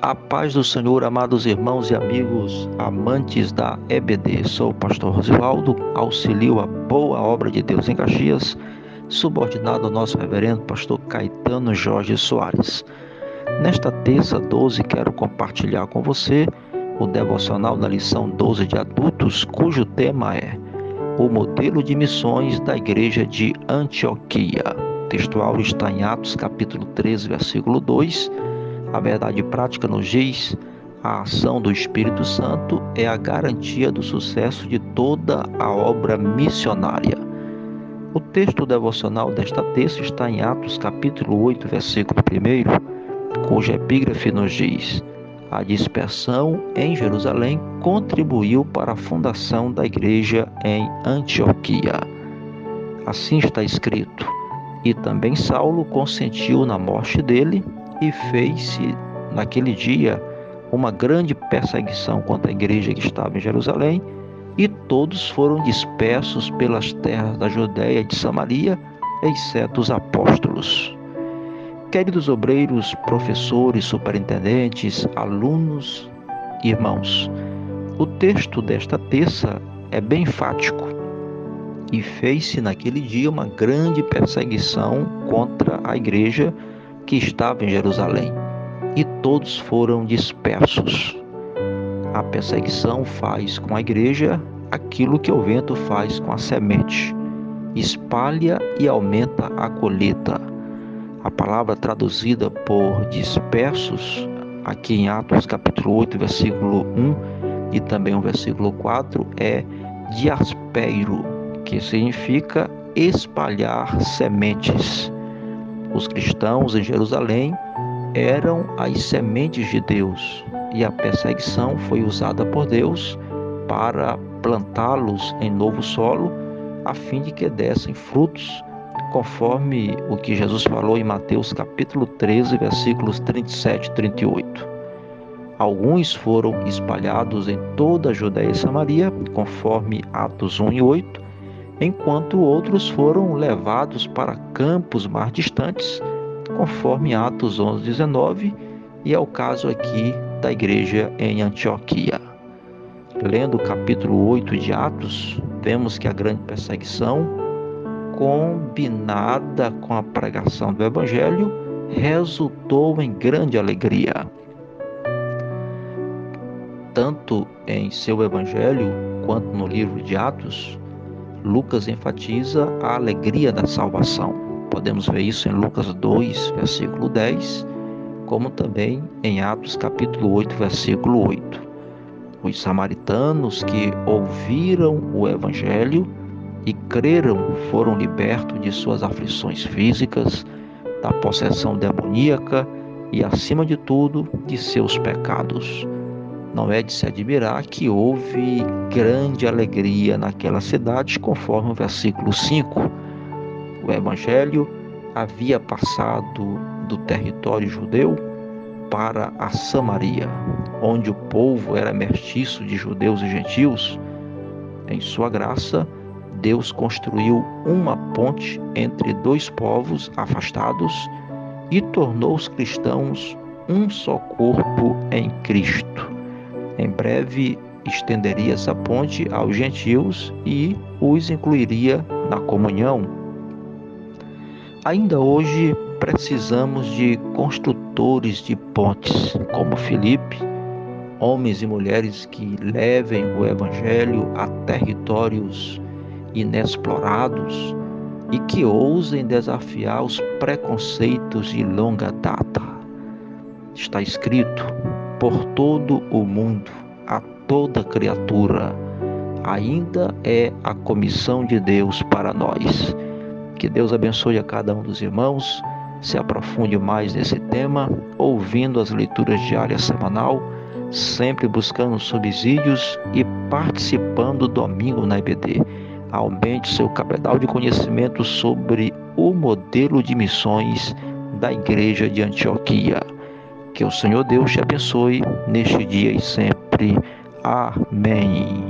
A paz do Senhor, amados irmãos e amigos, amantes da EBD. Sou o pastor Rosivaldo, auxilio a boa obra de Deus em Caxias, subordinado ao nosso reverendo pastor Caetano Jorge Soares. Nesta terça 12, quero compartilhar com você o devocional da lição 12 de adultos, cujo tema é o modelo de missões da igreja de Antioquia. O textual está em Atos capítulo 13, versículo 2. A verdade prática nos diz: a ação do Espírito Santo é a garantia do sucesso de toda a obra missionária. O texto devocional desta terça está em Atos capítulo 8, versículo 1, cuja epígrafe nos diz: a dispersão em Jerusalém contribuiu para a fundação da igreja em Antioquia. Assim está escrito: e também Saulo consentiu na morte dele, e fez-se naquele dia uma grande perseguição contra a igreja que estava em Jerusalém, e todos foram dispersos pelas terras da Judéia e de Samaria, exceto os apóstolos. Queridos obreiros, professores, superintendentes, alunos, irmãos, o texto desta terça é bem enfático. E fez-se naquele dia uma grande perseguição contra a igreja que estava em Jerusalém, e todos foram dispersos. A perseguição faz com a igreja aquilo que o vento faz com a semente: espalha e aumenta a colheita. A palavra traduzida por dispersos, aqui em Atos capítulo 8, versículo 1 e também o versículo 4, é diaspeiro, que significa espalhar sementes. Os cristãos em Jerusalém eram as sementes de Deus, e a perseguição foi usada por Deus para plantá-los em novo solo, a fim de que dessem frutos, conforme o que Jesus falou em Mateus capítulo 13, versículos 37 e 38. Alguns foram espalhados em toda a Judéia e Samaria, conforme Atos 1 e 8, enquanto outros foram levados para campos mais distantes, conforme Atos 11, 19, e é o caso aqui da igreja em Antioquia. Lendo o capítulo 8 de Atos, vemos que a grande perseguição, combinada com a pregação do Evangelho, resultou em grande alegria. Tanto em seu Evangelho quanto no livro de Atos, Lucas enfatiza a alegria da salvação. Podemos ver isso em Lucas 2, versículo 10, como também em Atos capítulo 8, versículo 8. Os samaritanos que ouviram o Evangelho e creram foram libertos de suas aflições físicas, da possessão demoníaca e, acima de tudo, de seus pecados. Não é de se admirar que houve grande alegria naquela cidade, conforme o versículo 5. O Evangelho havia passado do território judeu para a Samaria, onde o povo era mestiço de judeus e gentios. Em sua graça, Deus construiu uma ponte entre dois povos afastados e tornou os cristãos um só corpo em Cristo. Em breve estenderia essa ponte aos gentios e os incluiria na comunhão. Ainda hoje precisamos de construtores de pontes, como Filipe, homens e mulheres que levem o Evangelho a territórios inexplorados e que ousem desafiar os preconceitos de longa data. Está escrito: por todo o mundo, a toda criatura, ainda é a comissão de Deus para nós. Que Deus abençoe a cada um dos irmãos, se aprofunde mais nesse tema, ouvindo as leituras diárias semanal, sempre buscando subsídios e participando domingo na EBD. Aumente seu cabedal de conhecimento sobre o modelo de missões da igreja de Antioquia. Que o Senhor Deus te abençoe neste dia e sempre. Amém.